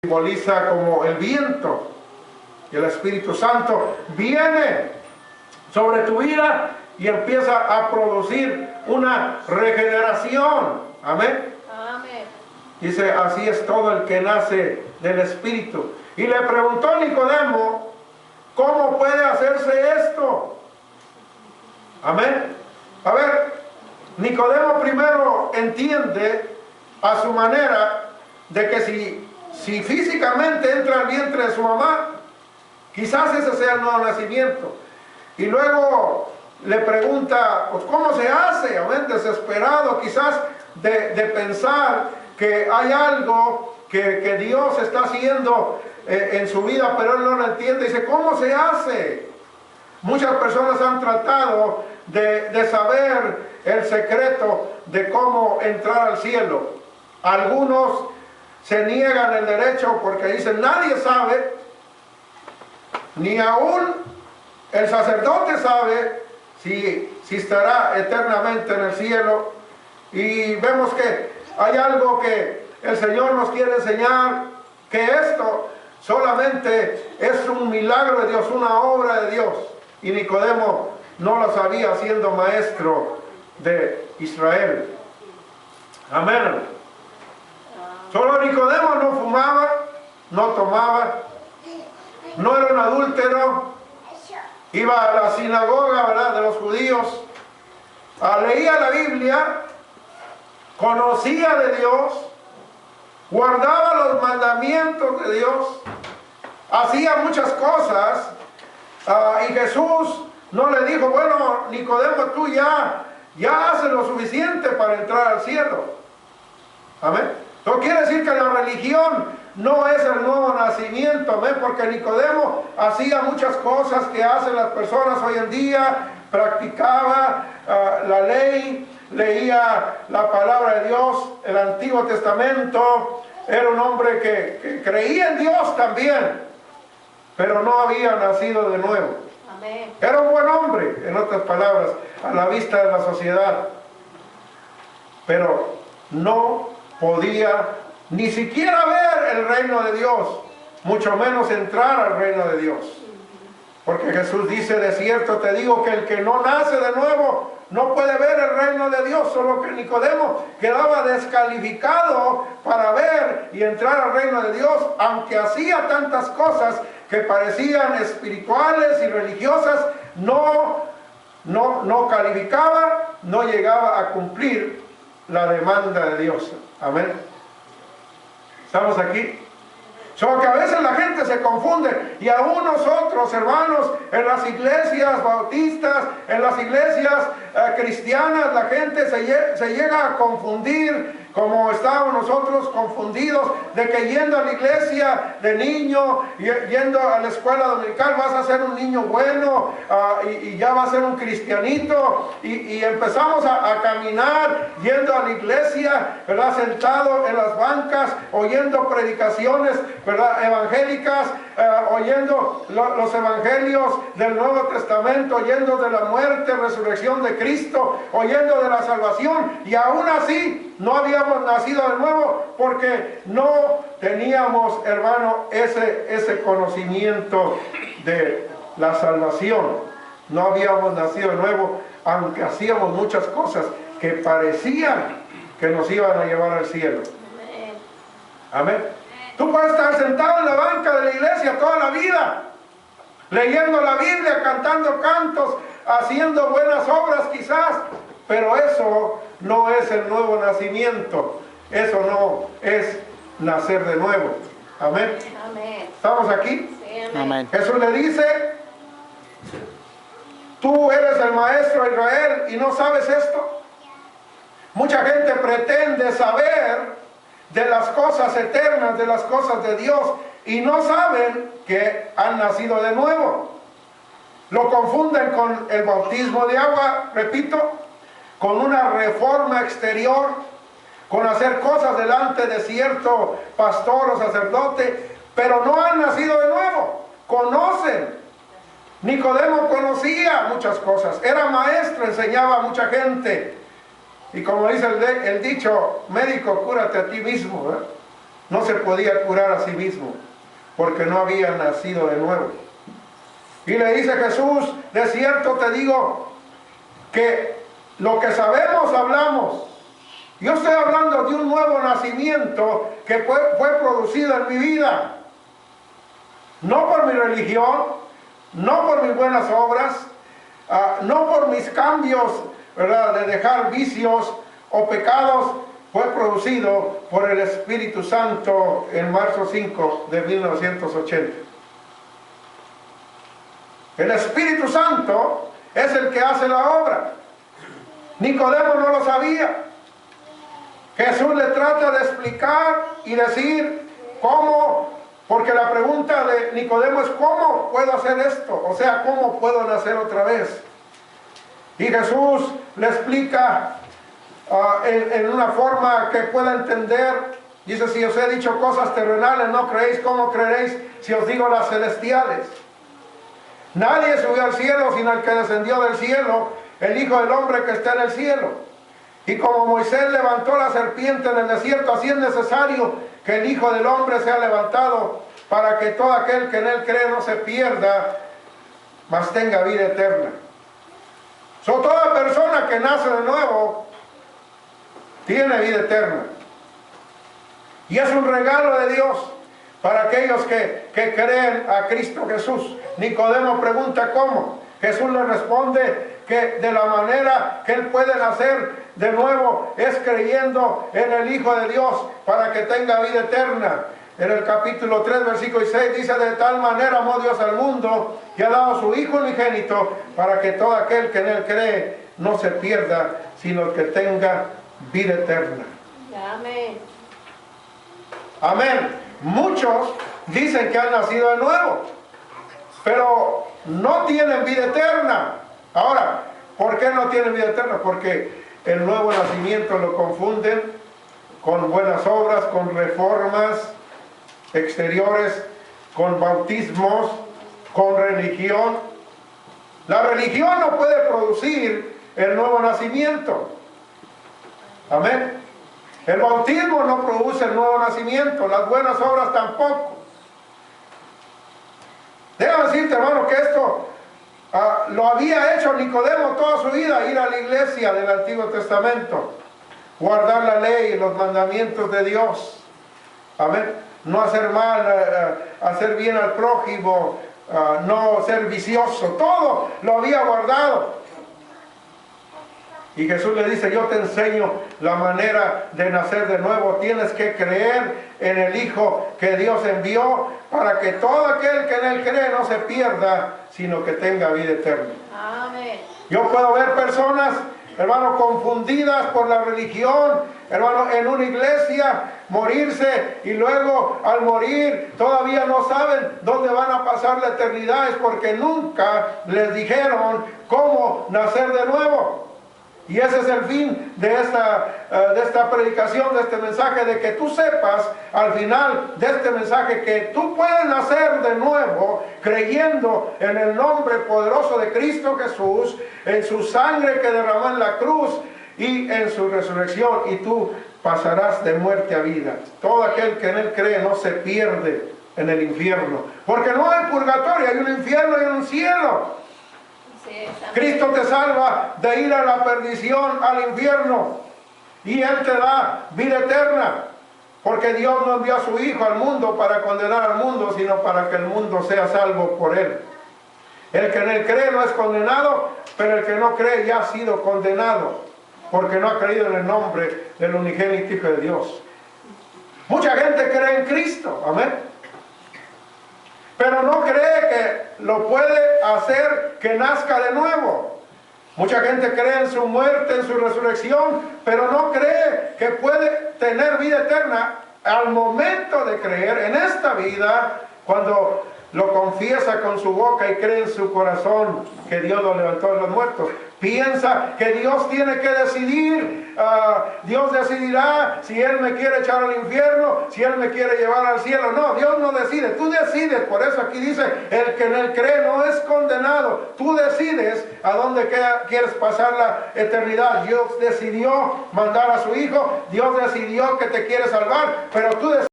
simboliza como el viento, y el Espíritu Santo viene sobre tu vida y empieza a producir una regeneración. Amén. Amén. Dice, así es todo el que nace del Espíritu. Y le preguntó Nicodemo, ¿cómo puede hacerse esto? Amén. A ver, Nicodemo primero entiende a su manera de que si físicamente entra al vientre de su mamá, quizás ese sea el nuevo nacimiento. Y luego le pregunta, pues, ¿cómo se hace? Amén, desesperado quizás de pensar que hay algo que Dios está haciendo en su vida, pero él no lo entiende. Dice, ¿cómo se hace? Muchas personas han tratado de saber el secreto de cómo entrar al cielo. Algunos se niegan el derecho porque dicen, nadie sabe, ni aún el sacerdote sabe si estará eternamente en el cielo. Y vemos que hay algo que el Señor nos quiere enseñar, que esto solamente es un milagro de Dios, una obra de Dios. Y Nicodemo no lo sabía, siendo maestro de Israel. Amén. Solo Nicodemo no fumaba, no tomaba, no era un adúltero, iba a la sinagoga, ¿verdad?, de los judíos, leía la Biblia, conocía de Dios, guardaba los mandamientos de Dios, hacía muchas cosas, y Jesús no le dijo, bueno, Nicodemo, tú ya haces lo suficiente para entrar al cielo. Amén. No quiere decir que la religión no es el nuevo nacimiento, amén, porque Nicodemo hacía muchas cosas que hacen las personas hoy en día, practicaba la ley, leía la palabra de Dios, el Antiguo Testamento, era un hombre que creía en Dios también, pero no había nacido de nuevo. Amén. Era un buen hombre, en otras palabras, a la vista de la sociedad, pero no podía ni siquiera ver el reino de Dios, mucho menos entrar al reino de Dios. Porque Jesús dice, de cierto te digo que el que no nace de nuevo no puede ver el reino de Dios. Solo que Nicodemo quedaba descalificado para ver y entrar al reino de Dios, aunque hacía tantas cosas que parecían espirituales y religiosas, no calificaba, no llegaba a cumplir la demanda de Dios. Amén. ¿Estamos aquí? Solo que a veces la gente se confunde, y aún nosotros, hermanos, en las iglesias bautistas, en las iglesias cristianas, la gente se llega a confundir, como estábamos nosotros confundidos, de que yendo a la iglesia de niño, yendo a la escuela dominical, vas a ser un niño bueno, y ya vas a ser un cristianito, y empezamos a caminar yendo a la iglesia, ¿verdad?, sentado en las bancas, oyendo predicaciones, ¿verdad?, evangélicas, oyendo los evangelios del Nuevo Testamento, oyendo de la muerte, resurrección de Cristo, oyendo de la salvación, y aún así no habíamos nacido de nuevo porque no teníamos, hermano, ese conocimiento de la salvación. No habíamos nacido de nuevo, aunque hacíamos muchas cosas que parecían que nos iban a llevar al cielo. Amén. Tú puedes estar sentado en la banca de la iglesia toda la vida, leyendo la Biblia, cantando cantos, haciendo buenas obras quizás, pero eso no es el nuevo nacimiento. Eso no es nacer de nuevo. Amén. Amén. ¿Estamos aquí? Sí, amén. Amén. Jesús le dice, tú eres el maestro de Israel y no sabes esto. Mucha gente pretende saber de las cosas eternas, de las cosas de Dios, y no saben que han nacido de nuevo. Lo confunden con el bautismo de agua, repito, con una reforma exterior, con hacer cosas delante de cierto pastor o sacerdote, pero no han nacido de nuevo. Conocen. Nicodemo conocía muchas cosas, era maestro, enseñaba a mucha gente. Y como dice el dicho, médico, cúrate a ti mismo, ¿verdad? no se podía curar a sí mismo, porque no había nacido de nuevo. Y le dice Jesús, de cierto te digo, que lo que sabemos hablamos. Yo estoy hablando de un nuevo nacimiento que fue producido en mi vida. No por mi religión, no por mis buenas obras, no por mis cambios, ¿verdad?, de dejar vicios o pecados. Fue producido por el Espíritu Santo en marzo 5 de 1980. El Espíritu Santo es el que hace la obra. Nicodemo no lo sabía. Jesús le trata de explicar y decir cómo, porque la pregunta de Nicodemo es ¿cómo puedo hacer esto? O sea, ¿cómo puedo nacer otra vez? Y Jesús le explica en una forma que pueda entender. Dice, si os he dicho cosas terrenales, no creéis, ¿cómo creeréis si os digo las celestiales? Nadie subió al cielo sino el que descendió del cielo, el Hijo del Hombre que está en el cielo. Y como Moisés levantó la serpiente en el desierto, así es necesario que el Hijo del Hombre sea levantado, para que todo aquel que en él cree no se pierda, mas tenga vida eterna. Toda persona que nace de nuevo tiene vida eterna. Y es un regalo de Dios para aquellos que creen a Cristo Jesús. Nicodemo pregunta cómo. Jesús le responde que de la manera que él puede nacer de nuevo es creyendo en el Hijo de Dios para que tenga vida eterna. En el capítulo 3, versículo 6 dice, de tal manera amó Dios al mundo y ha dado a su Hijo unigénito para que todo aquel que en él cree no se pierda, sino que tenga vida eterna. Amén. Amén. Muchos dicen que han nacido de nuevo, pero no tienen vida eterna. Ahora, ¿por qué no tienen vida eterna? Porque el nuevo nacimiento lo confunden con buenas obras, con reformas exteriores, con bautismos, con religión. La religión no puede producir el nuevo nacimiento. Amén. El bautismo no produce el nuevo nacimiento, las buenas obras tampoco. Déjame decirte, hermano, que esto lo había hecho Nicodemo toda su vida, ir a la iglesia del Antiguo Testamento, guardar la ley y los mandamientos de Dios. Amén. No hacer mal, hacer bien al prójimo, no ser vicioso, todo lo había guardado. Y Jesús le dice, yo te enseño la manera de nacer de nuevo. Tienes que creer en el Hijo que Dios envió para que todo aquel que en él cree no se pierda, sino que tenga vida eterna. Amén. Yo puedo ver personas, hermano, confundidas por la religión, hermano, en una iglesia, morirse y luego al morir todavía no saben dónde van a pasar la eternidad. Es porque nunca les dijeron cómo nacer de nuevo. Y ese es el fin de esta predicación, de este mensaje, de que tú sepas al final de este mensaje que tú puedes nacer de nuevo creyendo en el nombre poderoso de Cristo Jesús, en su sangre que derramó en la cruz y en su resurrección, y tú pasarás de muerte a vida. Todo aquel que en él cree no se pierde en el infierno, porque no hay purgatorio, hay un infierno y un cielo. Cristo te salva de ir a la perdición, al infierno, y Él te da vida eterna, porque Dios no envió a su Hijo al mundo para condenar al mundo, sino para que el mundo sea salvo por Él. El que en Él cree no es condenado, pero el que no cree ya ha sido condenado, porque no ha creído en el nombre del unigénito Hijo de Dios. Mucha gente cree en Cristo, amén, pero no cree que lo puede hacer que nazca de nuevo. Mucha gente cree en su muerte, en su resurrección, pero no cree que puede tener vida eterna al momento de creer en esta vida, cuando lo confiesa con su boca y cree en su corazón que Dios lo levantó de los muertos. Piensa que Dios tiene que decidir, Dios decidirá si Él me quiere echar al infierno, si Él me quiere llevar al cielo. No, Dios no decide, tú decides. Por eso aquí dice, el que en Él cree no es condenado. Tú decides a dónde quieres pasar la eternidad. Dios decidió mandar a su Hijo, Dios decidió que te quiere salvar, pero tú decides.